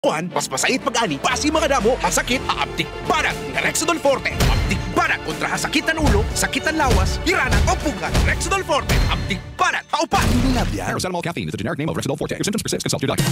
Kuan, mas masait pag-ani, basi mga damo, hasakit, aaptik barat, Rexidol Forte, aptik barat kontra hasakitan ulo, sakitan lawas, hiranan o pugan, Rexidol Forte, aptik barat, paupat. Paracetamol caffeine is the generic name of Rexidol Forte. If symptoms persist, consult your doctor.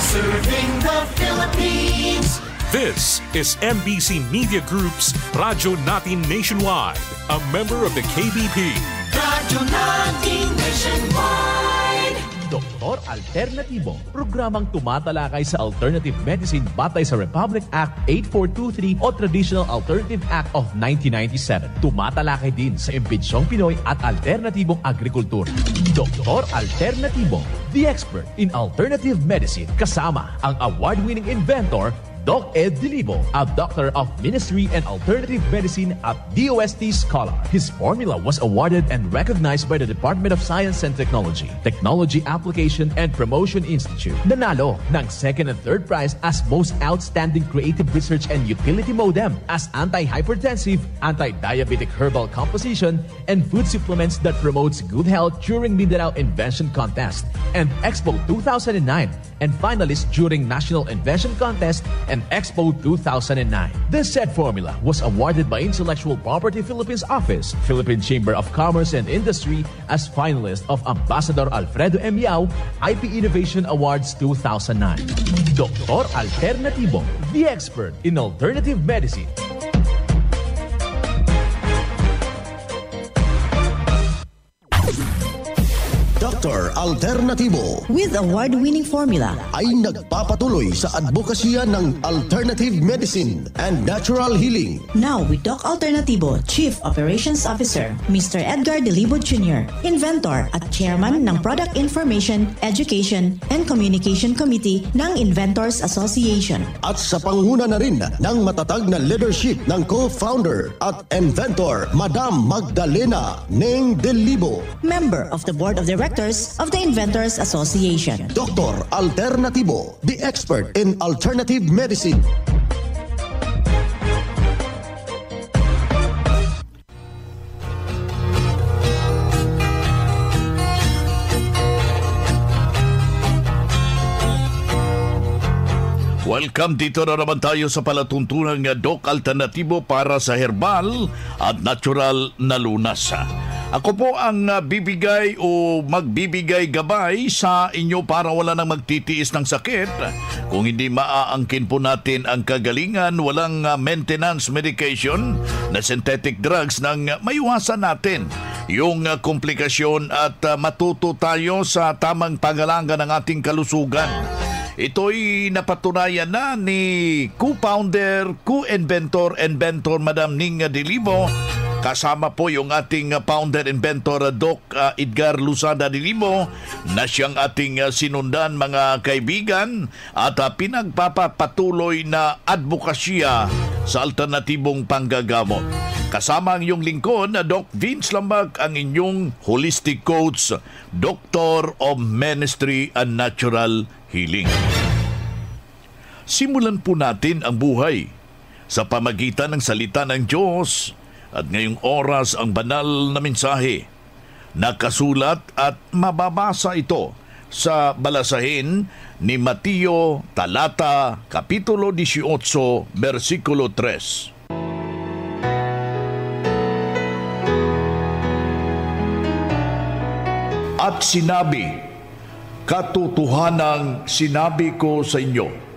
Serving the Philippines. This is NBC Media Group's Radyo Natin Nationwide, a member of the KBP. Radyo Natin Nationwide. Doktor Alternatibo, programang tumatalakay sa alternative medicine batay sa Republic Act 8423 o Traditional Alternative Act of 1997. Tumatalakay din sa impinsyong Pinoy at alternatibong agrikultura. Doktor Alternatibo, the expert in alternative medicine, kasama ang award-winning inventor Doc Ed Dilibo, a doctor of ministry and alternative medicine at DOST Scholar. His formula was awarded and recognized by the Department of Science and Technology, Technology Application and Promotion Institute. Nanalo ng second and third prize as Most Outstanding Creative Research and Utility Modem as anti-hypertensive, anti-diabetic herbal composition, and food supplements that promotes good health during Mindanao Invention Contest and Expo 2009, and finalist during National Invention Contest and Expo 2009. This said formula was awarded by Intellectual Property Philippines Office, Philippine Chamber of Commerce and Industry as finalist of Ambassador Alfredo M. Yao IP Innovation Awards 2009. Doktor Alternatibo, the expert in alternative medicine. Dr. Alternatibo with award-winning formula ay nagpapatuloy sa advokasya ng alternative medicine and natural healing. Now with Doc Alternatibo, Chief Operations Officer, Mr. Edgar Dilibo Jr., Inventor at Chairman ng Product Information, Education and Communication Committee ng Inventors Association. At sa pangunguna na rin ng matatag na leadership ng co-founder at inventor, Madam Magdalena Neng Dilibo, Member of the Board of Directors of the Inventors Association. Dr. Alternatibo, the expert in alternative medicine. Welcome, dito na naman tayo sa palatuntunang Doc Alternatibo para sa herbal at natural na lunas. Ako po ang bibigay o magbibigay gabay sa inyo para wala nang magtitiis ng sakit. Kung hindi maaangkin po natin ang kagalingan, walang maintenance medication na synthetic drugs nang maiwasan natin yung komplikasyon at matuto tayo sa tamang pangalaga ng ating kalusugan. Ito'y napatunayan na ni co-founder, co-inventor, Madam Ning Dilibo. Kasama po yung ating founder-inventor Doc Edgar Lusada Dilibo na siyang ating sinundan mga kaibigan at pinagpapatuloy na advokasya sa alternatibong panggagamot. Kasama ang iyong lingkod na Doc Vince Lambag, ang inyong holistic coach, Doctor of Ministry and Natural Healing. Simulan po natin ang buhay sa pamagitan ng salita ng Diyos. At ngayong oras ang banal na mensahe. Nakasulat at mababasa ito sa balasahin ni Mateo talata kapitulo 18 versikulo 3. At sinabi, katotohanang sinabi ko sa inyo,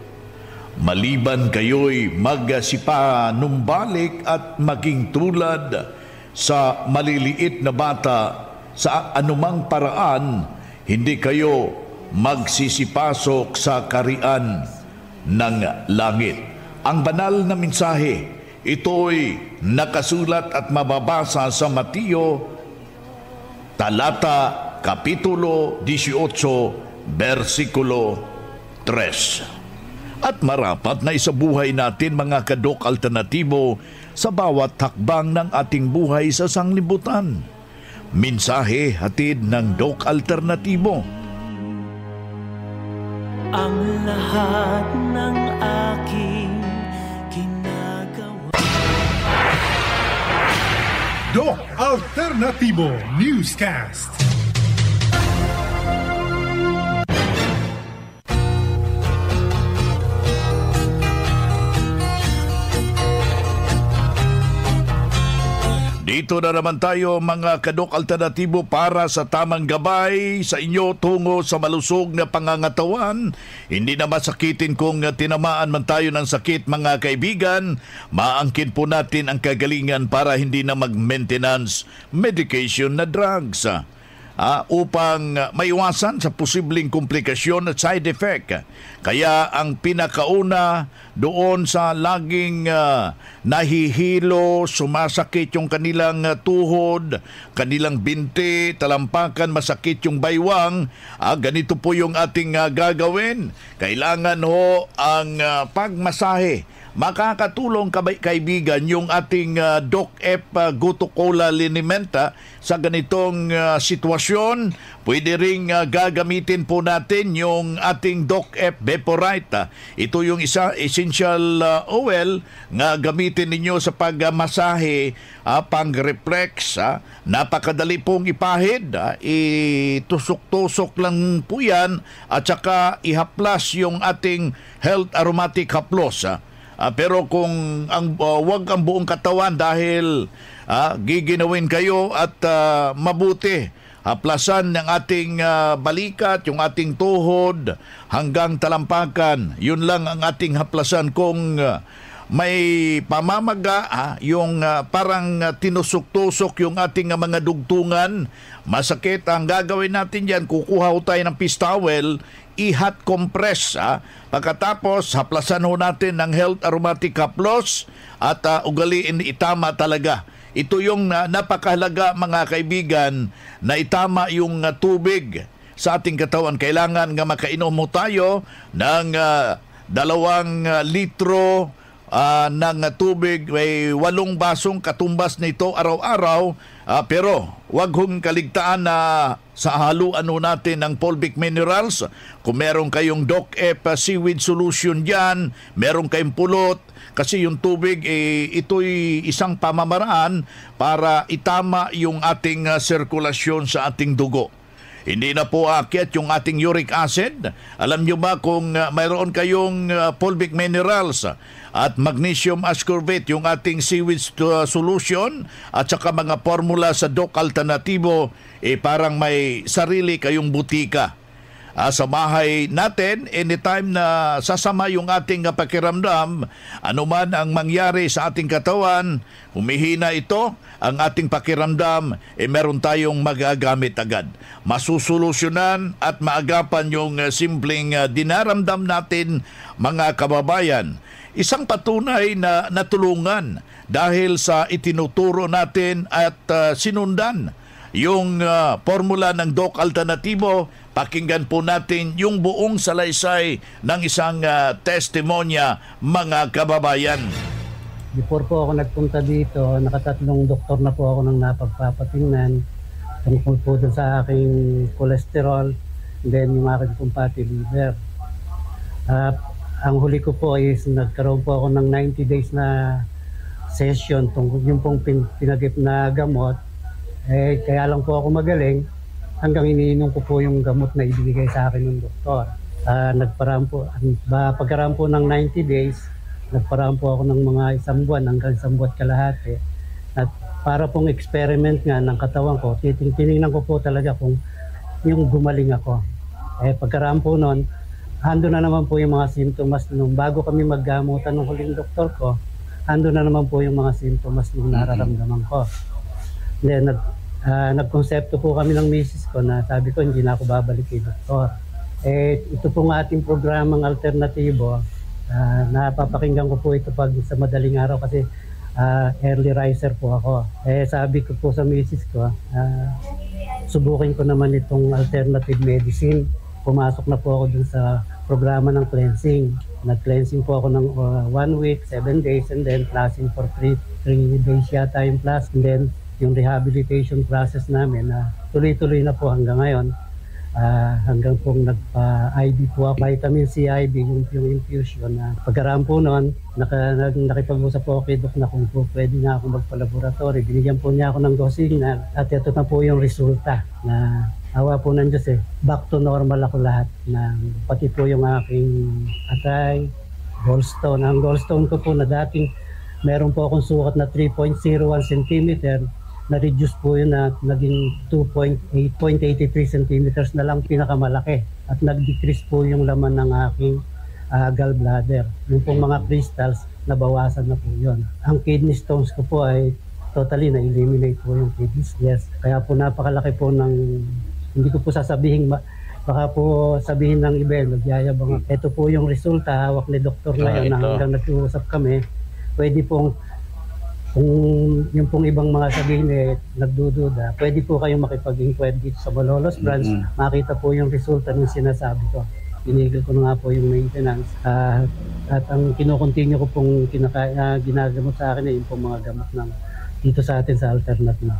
maliban kayo'y magsipanumbalik at maging tulad sa maliliit na bata sa anumang paraan, hindi kayo magsisipasok sa kaharian ng langit. Ang banal na mensahe, ito'y nakasulat at mababasa sa Mateo talata kapitulo 18 versikulo 3. At marapat na isabuhay natin mga kadok alternatibo sa bawat hakbang ng ating buhay sa sanglibutan. Mensahe hatid ng Doc Alternatibo. Ang lahat ng aking ginagawa. Doc Alternatibo Newscast. Andito na naman tayo mga Kadok Alternatibo para sa tamang gabay sa inyo tungo sa malusog na pangangatawan. Hindi na masakitin kung tinamaan man tayo ng sakit mga kaibigan. Maangkin po natin ang kagalingan para hindi na mag-maintenance medication na drugs. Upang maiwasan sa posibleng komplikasyon at side effect. Kaya ang pinakauna doon sa laging nahihilo, sumasakit yung kanilang tuhod, kanilang binti, talampakan, masakit yung baywang, ganito po yung ating gagawin. Kailangan ho ang pagmasahe. Makakatulong kaibigan yung ating Doc-Ep Guto-Cola Linimenta sa ganitong sitwasyon. Pwede ring gagamitin po natin yung ating Doc-Ep Beporite. Ito yung essential oil nga gamitin ninyo sa pagmasahe, pang-reflex. Napakadali pong ipahid. Itusok-tusok lang po yan at saka ihaplas yung ating Health Aromatic Haplos. Pero kung wag ang buong katawan dahil giginawin kayo at mabuti haplasan ng ating balikat, yung ating tuhod hanggang talampakan. Yun lang ang ating haplasan. Kung may pamamaga, yung parang tinusok-tusok yung ating mga dugtungan, masakit, ang gagawin natin yan, kukuha tayo ng peace towel, i-hot compress. Pagkatapos, haplasan ho natin ng Health Aromatic Haplos at ugaliin itama talaga. Ito yung napakahalaga mga kaibigan, na itama yung tubig sa ating katawan. Kailangan nga makainom mo tayo ng 2 litro ng tubig, may 8 basong katumbas nito araw-araw, pero wag hong kaligtaan na sa haluan natin ng fulvic minerals. Kung meron kayong Doc-Ep Seaweed Solution dyan, meron kayong pulot, kasi yung tubig ito'y isang pamamaraan para itama yung ating sirkulasyon sa ating dugo. Hindi na po aakyat yung ating uric acid. Alam nyo ba kung mayroon kayong fulvic minerals at magnesium ascorbate, yung ating seaweed solution, at saka mga formula sa Doc Alternatibo, parang may sarili kayong butika sa bahay natin. Anytime na sasama yung ating pakiramdam, anuman ang mangyari sa ating katawan, humihina ito, ang ating pakiramdam, meron tayong magagamit agad. Masusolusyonan at maagapan yung simpleng dinaramdam natin mga kababayan. Isang patunay na natulungan dahil sa itinuturo natin at sinundan yung formula ng Doc Alternatibo. Pakinggan po natin yung buong salaysay ng isang testimonya mga kababayan. Before po ako nagpunta dito, nakatatlong doktor na po ako nang napagpapatingnan tungkol po dun sa aking cholesterol, then yung aking pong fatty liver. Ang huli ko po is nagkaroon po ako ng 90 days na session tungkol yung pong pinagip na gamot. Kaya lang po ako magaling hanggang iniinom ko po yung gamot na ibigay sa akin ng doktor. Pagkaraan po ng 90 days, nagparaan po ako ng mga 1 buwan hanggang 1 buwan kalahati. At para pong experiment nga ng katawan ko, tinignan ko po talaga kung yung gumaling ako. Pagkaraan po nun, hando na naman po yung mga simptomas nung bago kami maggamutan ng huling doktor ko, hando na naman po yung mga simptomas nung nararamdaman ko. Then, nagkonsepto po kami ng misis ko na sabi ko, hindi na ako babalik kay doktor. Ito pong ating programang alternatibo, napapakinggan ko po ito pag sa madaling araw kasi early riser po ako. Sabi ko po sa misis ko, subukin ko naman itong alternative medicine. Pumasok na po ako dun sa programa ng cleansing. Nag-cleansing po ako ng 1 week, 7 days, and then classing for 3 days yata yung class. And then yung rehabilitation process namin na tuloy-tuloy na po hanggang ngayon. Hanggang pong nagpa-IV po ako, vitamin C IV, yung infusion. Pagkaraan po noon, nakipag-usap po ako kay Doc na kung po pwede na ako magpa-laboratory. Binigyan po niya ako ng go signal at ito na po yung resulta na awa po ng Diyos back to normal ako lahat. Pati po yung aking atay, gallstone. Ang gallstone ko po na dating meron po akong sukat na 3.01 cm, na-reduce po yun at naging 2.83 centimeters na lang pinakamalaki. At nag-decrease po yung laman ng aking gallbladder. Yung pong mga crystals, nabawasan na po yun. Ang kidney stones ko po ay totally na-eliminate po yung kidneys. Yes. Kaya po napakalaki po ng, hindi ko po sasabihin, baka po sabihin ng iba, nagyayabang. Ito po yung resulta, hawak ni doktor ngayon na hanggang nag-uusap kami. Pwede pong, kung yung pong ibang mga sabihin nagdududa, pwede po kayong makipag-inquire dito sa Malolos branch. Makita po yung resulta ng sinasabi ko. Pinigil ko na nga po yung maintenance. At ang kinokontinue ko pong ginagamot sa akin yung pong mga gamot ng dito sa atin sa Alternative.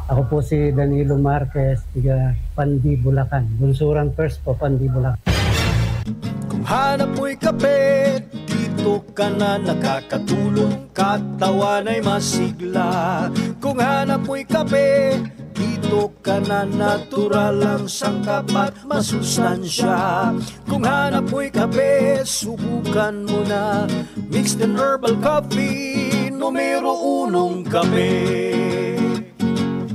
Ako po si Danilo Marquez, tiga Pandi, Bulacan. Bunsuran first po, Pandi, Bulacan. Kung hanap mo'y kape, dito ka na nakakatulong, katawan ay masigla. Kung hanap mo'y kape, dito ka na natural ang sangkap at masustansya. Kung hanap mo'y kape, subukan mo na mixed and herbal coffee, numero 1 kape.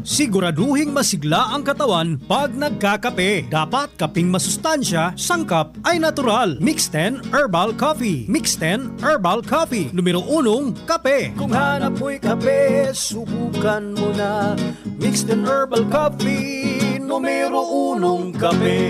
Siguraduhing masigla ang katawan pag nagkakape. Dapat kaping masustansya, sangkap ay natural. Mixed 10 Herbal Coffee. Mixed 10 Herbal Coffee. Numero 1, kape. Kung hanap mo'y kape, subukan mo na Mixed 10 Herbal Coffee. Numero 1, kape.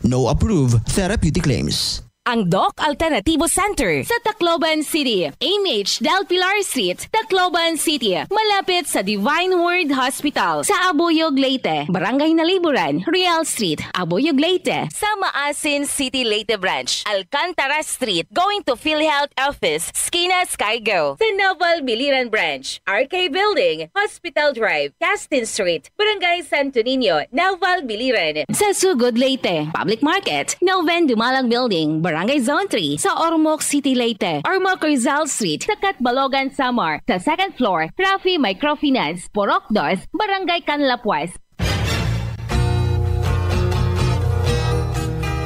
No approved therapeutic claims. Ang Doc Alternativo Center sa Tacloban City, AMH Del Pilar Street, Tacloban City, malapit sa Divine Word Hospital sa Abuyog, Leyte, Barangay Naliburan, Real Street, Abuyog, Leyte, sa Maasin City, Leyte Branch, Alcantara Street, going to PhilHealth Office, Skina Skygo, sa Naval Biliran Branch, RK Building, Hospital Drive, Castin Street, Barangay Santo Niño, Naval Biliran, sa Sugod, Leyte, Public Market, Noven Dumalang Building, Barangay Zone 3 sa Ormoc City, Leyte. Ormoc Rizal Street sa Catbalogan, Samar. Sa second floor, Rafi Microfinance, Porok 2, Barangay Canlapuas.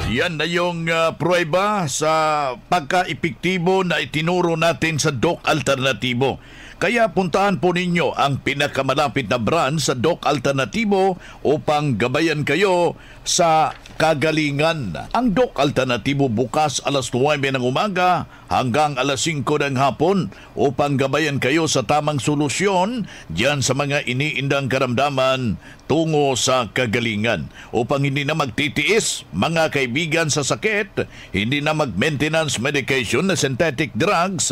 Yan na yung prueba sa pagka-epektibo na itinuro natin sa Doc Alternativo. Kaya puntahan po ninyo ang pinakamalapit na branch sa Doc Alternativo upang gabayan kayo sa kagalingan. Ang Doc Alternativo bukas alas 9 ng umaga hanggang alas 5 ng hapon upang gabayan kayo sa tamang solusyon diyan sa mga iniindang karamdaman tungo sa kagalingan. Upang hindi na magtitiis, mga kaibigan, sa sakit, hindi na mag-maintenance medication na synthetic drugs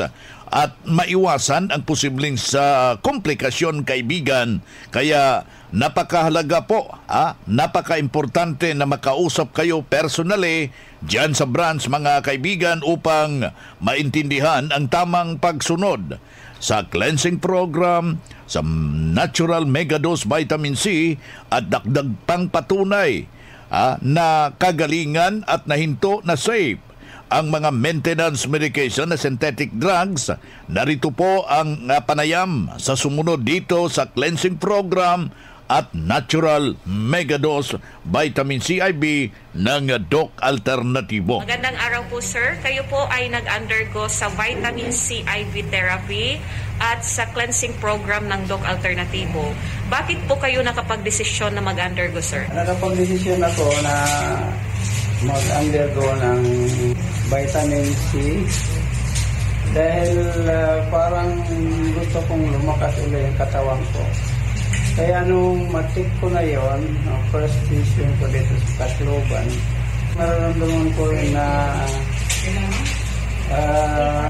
at maiwasan ang posibleng sa komplikasyon, kaibigan. Kaya napakahalaga po, napaka-importante na makausap kayo personally diyan sa branch, mga kaibigan, upang maintindihan ang tamang pagsunod sa cleansing program, sa natural megadose vitamin C at dagdag pang patunay na kagalingan at nahinto na safe ang mga maintenance medication na synthetic drugs. Narito po ang panayam sa sumunod dito sa cleansing program at natural megadose vitamin CIB ng Doc Alternativo. Magandang araw po, sir. Kayo po ay nag-undergo sa vitamin CIB therapy at sa cleansing program ng Doc Alternativo. Bakit po kayo nakapag-desisyon na mag-undergo, sir? Nakapag-desisyon ako na mag-undergo ng vitamin C dahil parang gusto kong lumakas ulit yung katawan ko. Kaya nung matik ko na yon, first vision ko dito sa Tacloban, nararamdaman ko na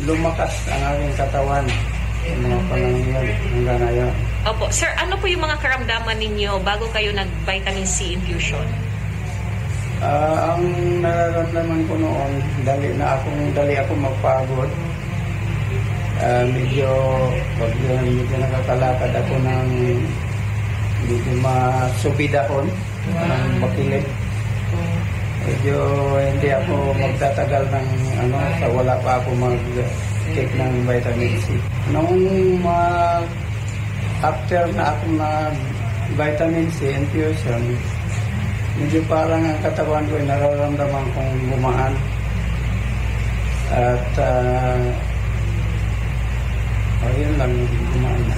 lumakas ang aking katawan sa mga panahon yun hanggang ngayon. Opo. Sir, ano po yung mga karamdaman ninyo bago kayo nag-vitamin C infusion? Ang nararamdaman ko noon, dali ako magpagod. Medyo nakakalakad ako ng medyo masupidahon ng bakilid. Medyo hindi ako magtatagal ng sa wala pa ako mag-take ng vitamin C. Nung after na ako vitamin C infusion, medyo parang ang katawan ko ay nararamdaman kong gumaan. At yun lang, gumaan na.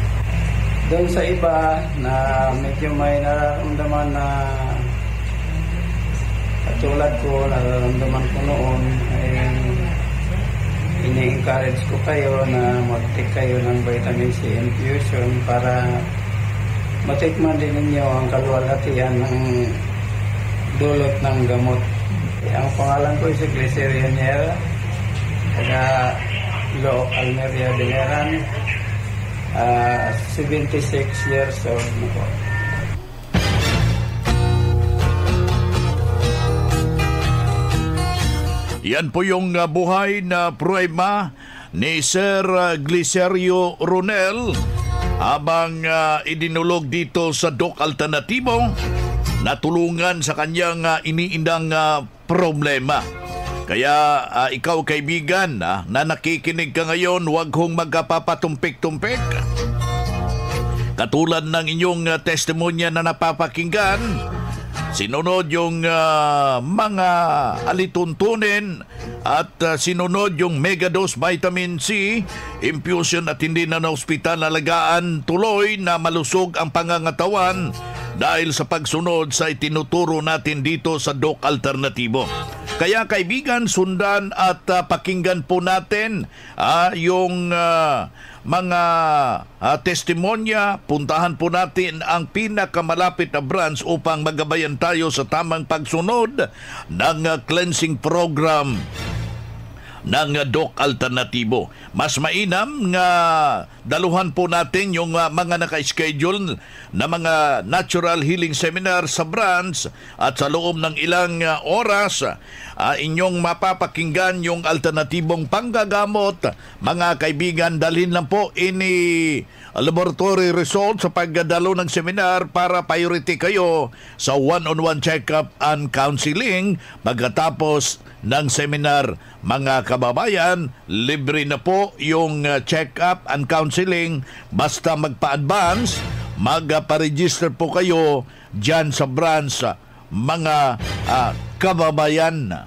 Doon sa iba na medyo may nararamdaman na katulad ko, nararamdaman ko noon, ay ini-encourage ko kayo na mag-take kayo ng vitamin C infusion para matikman din ninyo ang kaluwalhatian ng dulot ng gamot. Ang pangalan ko ay si Glyceria Niera, taga Looc, Almeria, Biliran, 76 years old na po. Yan po yung buhay na pruweba ni Sir Glycerio Ronel habang idinulog dito sa Doc Alternatibo, natulungan sa kanyang iniindang problema. Kaya ikaw kaibigan na nakikinig ka ngayon, huwag hong magkapapatumpik-tumpik. Katulad ng inyong testimonya na napapakinggan, sinunod yung mga alituntunin at sinunod yung megadose vitamin C infusion at hindi na ospital alagaan, tuloy na malusog ang pangangatawan dahil sa pagsunod sa itinuturo natin dito sa Doc Alternatibo. Kaya kaibigan, sundan at pakinggan po natin yung mga testimonya. Puntahan po natin ang pinakamalapit na branch upang magabayan tayo sa tamang pagsunod ng cleansing program ng Doc Alternatibo. Mas mainam nga daluhan po natin yung mga naka-schedule na mga natural healing seminar sa branch at sa loob ng ilang oras inyong mapapakinggan yung alternatibong panggagamot. Mga kaibigan, dalhin lang po ini laboratory result sa pagdalo ng seminar para priority kayo sa one-on-one check-up and counseling pagkatapos ng seminar. Mga kababayan, libre na po yung check-up and counseling. Basta magpa-advance, magpa-register po kayo dyan sa branch, mga kababayan.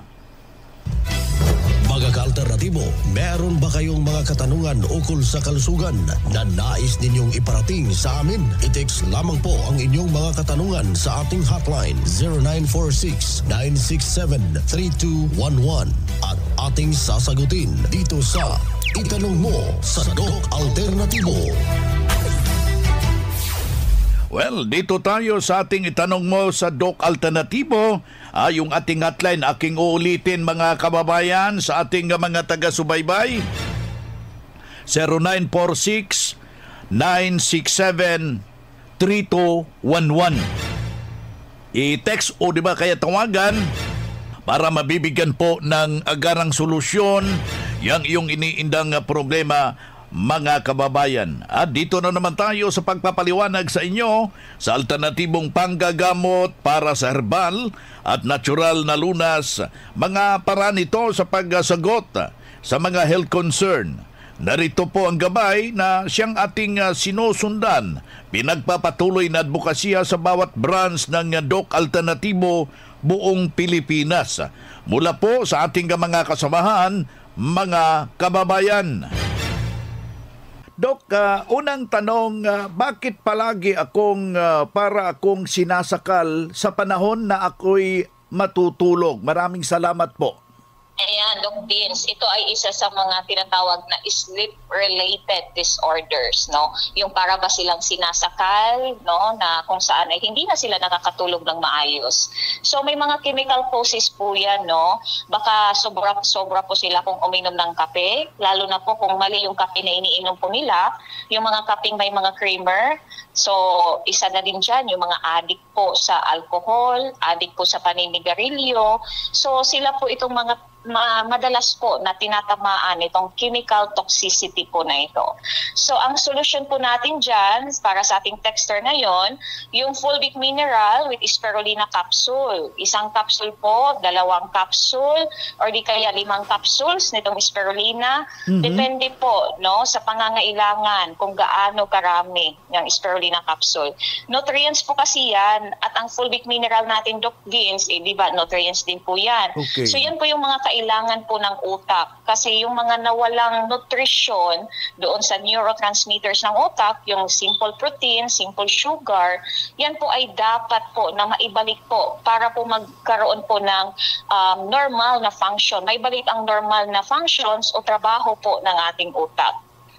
Mga ka-alternatibo, meron ba kayong mga katanungan ukol sa kalusugan na nais ninyong iparating sa amin? I-text lamang po ang inyong mga katanungan sa ating hotline 0946-967-3211 at ating sasagutin dito sa Itanong Mo sa Doc Alternatibo. Well, dito tayo sa ating Itanong Mo sa Doc Alternatibo. Yung ating hotline, aking uulitin mga kababayan sa ating mga taga-subaybay. 0946-967-3211. I-text o di ba kaya tawagan para mabibigyan po ng agarang solusyon yang iyong iniindang problema, mga kababayan. At dito na naman tayo sa pagpapaliwanag sa inyo sa alternatibong panggagamot para sa herbal at natural na lunas. Mga paraan ito sa pagsagot sa mga health concern. Narito po ang gabay na siyang ating sinusundan. Pinagpapatuloy na advokasya sa bawat branch ng Doc Alternatibo buong Pilipinas. Mula po sa ating mga kasamahan, mga kababayan. Dok, unang tanong, bakit palagi para akong sinasakal sa panahon na ako'y matutulog? Maraming salamat po. Ayan, Doc Vince, ito ay isa sa mga tinatawag na sleep-related disorders, no? Yung para ba silang sinasakal, no? Na kung saan ay hindi na sila nakakatulog ng maayos. So may mga chemical causes po yan, no? Baka sobra po sila kung uminom ng kape, lalo na po kung mali yung kape na iniinom po nila, yung mga kapeng may mga creamer. So isa na din dyan, yung mga addict po sa alcohol, addict po sa paninigarilyo. So sila po itong mga madalas po na tinatamaan itong chemical toxicity po na ito. So ang solusyon po natin dyan para sa ating texter ngayon, yung fulvic mineral with spirulina capsule. Isang capsule po, 2 capsule, or di kaya 5 capsules nitong spirulina. Depende po, no, sa pangangailangan kung gaano karami yung spirulina capsule. Nutrients po kasi yan, at ang fulvic mineral natin, Doc Vince, di ba, nutrients din po yan. Okay. So yan po yung mga kailangan pangangailangan po ng utak. Kasi yung mga nawalang nutrition doon sa neurotransmitters ng utak, yung simple protein, simple sugar, yan po ay dapat po na maibalik po para po magkaroon po ng normal na function. Maibalik ang normal na functions o trabaho po ng ating utak.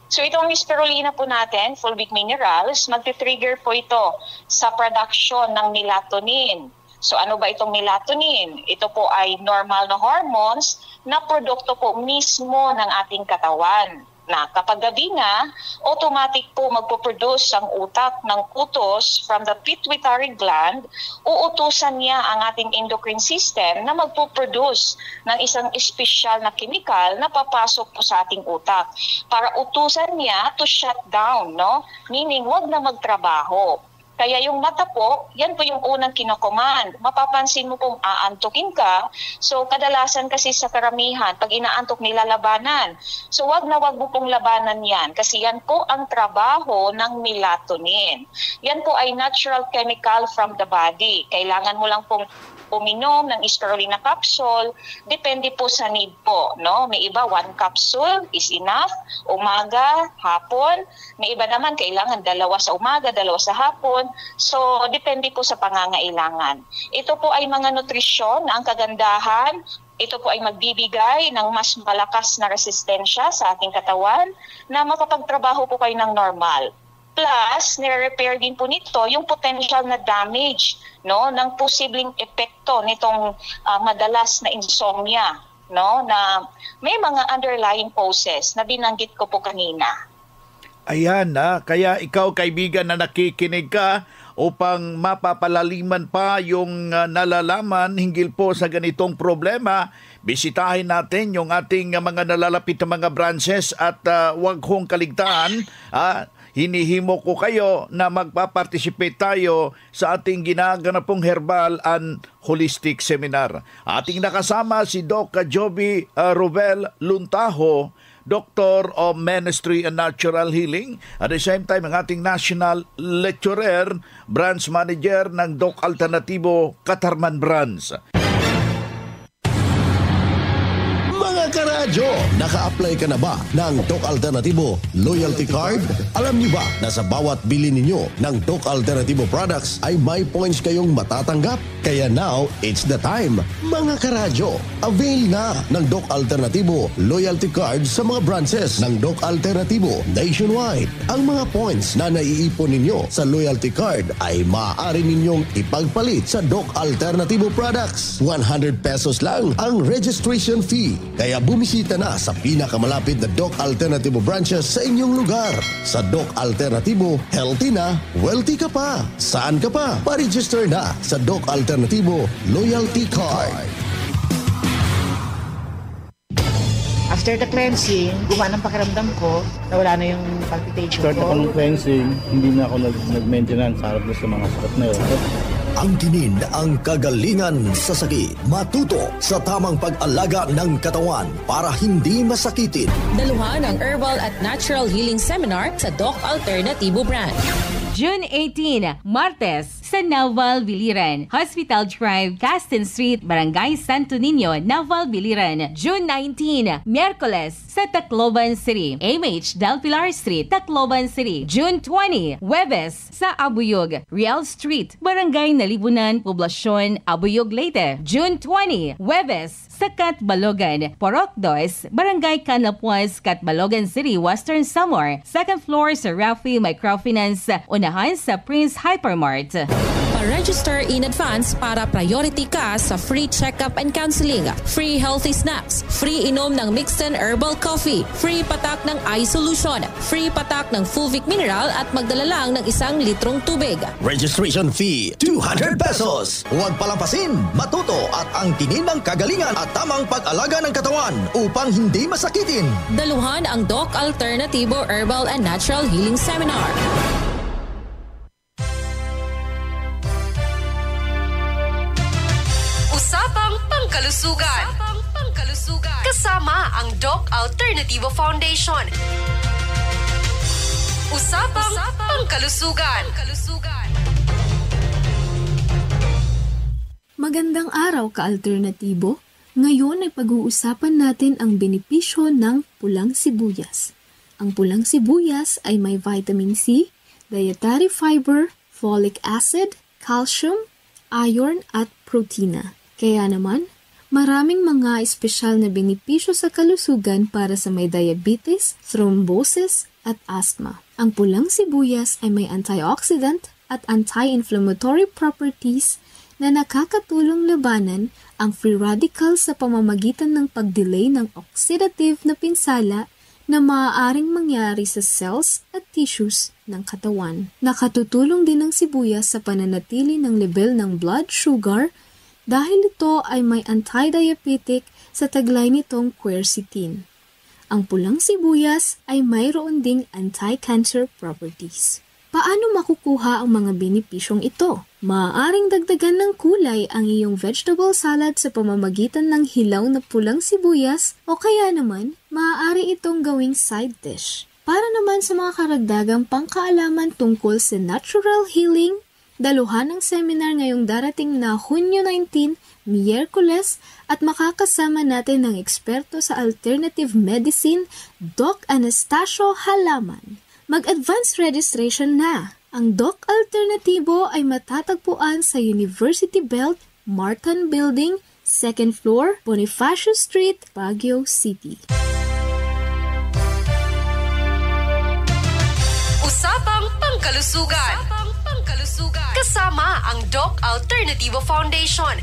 So itong spirulina po natin, fulvic minerals, magti-trigger po ito sa production ng melatonin. So ano ba itong melatonin? Ito po ay normal na hormones na produkto po mismo ng ating katawan. Na kapag gabi na, automatic po magpo-produce ang utak ng utos from the pituitary gland, uutusan niya ang ating endocrine system na magpo-produce ng isang espesyal na chemical na papasok po sa ating utak para utusan niya to shut down, no? Meaning, wag na magtrabaho. Kaya yung mata po, yan po yung unang kinocommand. Mapapansin mo kung aantukin ka. So kadalasan kasi sa karamihan, pag inaantok nilalabanan. So wag na wag mo pong labanan yan kasi yan po ang trabaho ng melatonin. Yan po ay natural chemical from the body. Kailangan mo lang pong uminom ng spirulina capsule, depende po sa need po, no? May iba 1 capsule is enough, umaga, hapon. May iba naman kailangan 2 sa umaga, 2 sa hapon. So depende po sa pangangailangan. Ito po ay mga nutrisyon na ang kagandahan. Ito po ay magbibigay ng mas malakas na resistensya sa ating katawan na makapagtrabaho po kayo ng normal. Plus, nire-repair din po nito yung potential na damage, no, ng posibleng epekto nitong madalas na insomnia, no, na may mga underlying causes na binanggit ko po kanina. Ayan kaya ikaw kaibigan na nakikinig ka upang mapapalaliman pa yung nalalaman hinggil po sa ganitong problema, bisitahin natin yung ating mga nalalapit na mga branches at wag hong kaligtaan, hinihimo ko kayo na magpa-participate tayo sa ating ginaganapong Herbal and Holistic Seminar. Ating nakasama si Doc Joby Robel Luntaho, Doctor of Ministry and Natural Healing. At the same time, ang ating National Lecturer, Branch Manager ng Doc Alternativo Catarman Branch. Karadyo, naka-apply ka na ba ng Doc Alternativo Loyalty Card? Alam niyo ba na sa bawat bili ninyo ng Doc Alternativo products ay may points kayong matatanggap? Kaya now, it's the time. Mga karadyo, avail na ng Doc Alternativo Loyalty Card sa mga branches ng Doc Alternativo nationwide. Ang mga points na naiipon ninyo sa Loyalty Card ay maaari ninyong ipagpalit sa Doc Alternativo products. 100 pesos lang ang registration fee. Kaya bumisita na sa pinakamalapit na Doc Alternativo branches sa inyong lugar. Sa Doc Alternativo, healthy na, wealthy ka pa. Saan ka pa? Pa-register na sa Doc Alternativo Loyalty Card. After the cleansing, gumana ang pakiramdam ko, nawala na yung palpitation ko. Start ako ng cleansing, hindi na ako nag-maintenance harap sa mga sakit na yun. Angkinin ang kagalingan sa sakit. Matuto sa tamang pag-alaga ng katawan para hindi masakitin. Daluhan ang Herbal at Natural Healing Seminar sa Doc Alternativo Brand. June 18, Martes, sa Naval Biliran, Hospital Drive, Caston Street, Barangay Santo Niño, Naval Biliran. June 19, Miyerkules, sa Tacloban City, MH Del Pilar Street, Tacloban City. June 20, Huwebes, sa Abuyog, Real Street, Barangay Nalibunan, Poblasyon, Abuyog, Leyte. June 20, Huwebes, sa Catbalogan, Porok 2, Barangay Canlapuas, Catbalogan City, Western Samar. Second floor sa Rafi Microfinance, unahan sa Prince Hypermart. Pa-register in advance para priority ka sa free check-up and counseling, free healthy snacks, free inom ng Mixten Herbal Coffee, free patak ng eye solution, free patak ng fulvic mineral at magdala lang ng 1 litrong tubig. Registration fee, 200 pesos. Huwag palampasin, matuto at angkinin ng kagalingan at tamang pag-alaga ng katawan upang hindi masakitin. Daluhan ang Doc Alternativo Herbal and Natural Healing Seminar. Usapang Pangkalusugan. Kasama ang Doc Alternativo Foundation. Usapang Pangkalusugan. Magandang araw ka-alternatibo. Ngayon ay pag-uusapan natin ang benepisyo ng pulang sibuyas. Ang pulang sibuyas ay may vitamin C, dietary fiber, folic acid, calcium, iron at protina. Kaya naman, maraming mga espesyal na benepisyo sa kalusugan para sa may diabetes, thrombosis at asthma. Ang pulang sibuyas ay may antioxidant at anti-inflammatory properties na nakakatulong labanan ang free radicals sa pamamagitan ng pag-delay ng oxidative na pinsala na maaaring mangyari sa cells at tissues ng katawan. Nakatutulong din ang sibuyas sa pananatili ng level ng blood sugar dahil ito ay may anti-diabetic sa taglay nitong quercetin. Ang pulang sibuyas ay mayroon ding anti-cancer properties. Paano makukuha ang mga benepisyong ito? Maaaring dagdagan ng kulay ang iyong vegetable salad sa pamamagitan ng hilaw na pulang sibuyas o kaya naman, maaari itong gawing side dish. Para naman sa mga karagdagang pangkaalaman tungkol sa natural healing, daluhan ng seminar ngayong darating na Hunyo 19, Miyerkules, at makakasama natin ng eksperto sa alternative medicine, Doc Anastasio Halaman. Mag-advance registration na! Ang Doc Alternatibo ay matatagpuan sa University Belt, Martin Building, 2nd floor, Bonifacio Street, Baguio City. Usapang Pangkalusugan. Kasama ang Doc Alternativo Foundation.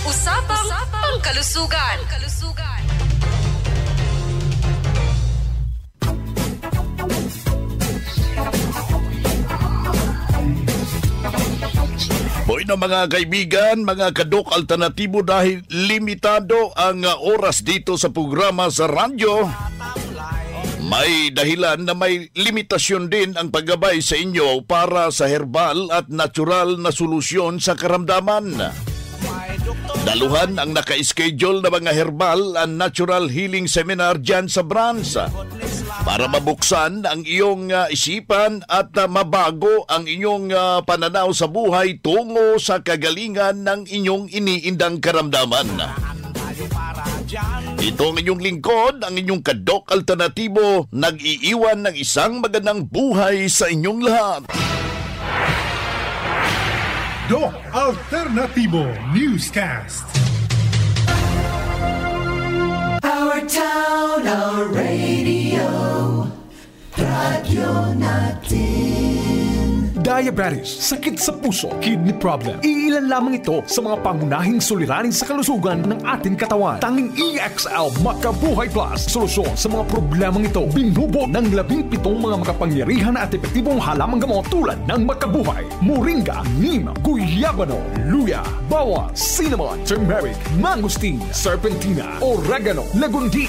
Usapang Pangkalusugan. Boy na mga kaibigan, mga kadok alternatibo, dahil limitado ang oras dito sa programa sa radyo, may dahilan na may limitasyon din ang paggabay sa inyo para sa herbal at natural na solusyon sa karamdaman. Daluhan ang naka-schedule na mga herbal and natural healing seminar dyan sa branch para mabuksan ang iyong isipan at mabago ang inyong pananaw sa buhay tungo sa kagalingan ng inyong iniindang karamdaman. Ito ang inyong lingkod, ang inyong kadok alternatibo, nag-iiwan ng isang magandang buhay sa inyong lahat. Doc Alternativo Newscast. Our town, our radio, radyo natin. Diabetes, sakit sa puso, kidney problem. Iilan lamang ito sa mga pangunahing suliranin sa kalusugan ng ating katawan. Tanging EXL Makabuhay Plus, solusyon sa mga problemang ito. Binubo ng 17 mga makapangyarihan at epektibong halamang gamot tulad ng Makabuhay, Moringa, Neem, Guyabano, Luya, Bawang, Cinnamon, Turmeric, Mangosteen, Serpentina, Oregano, Lagundi,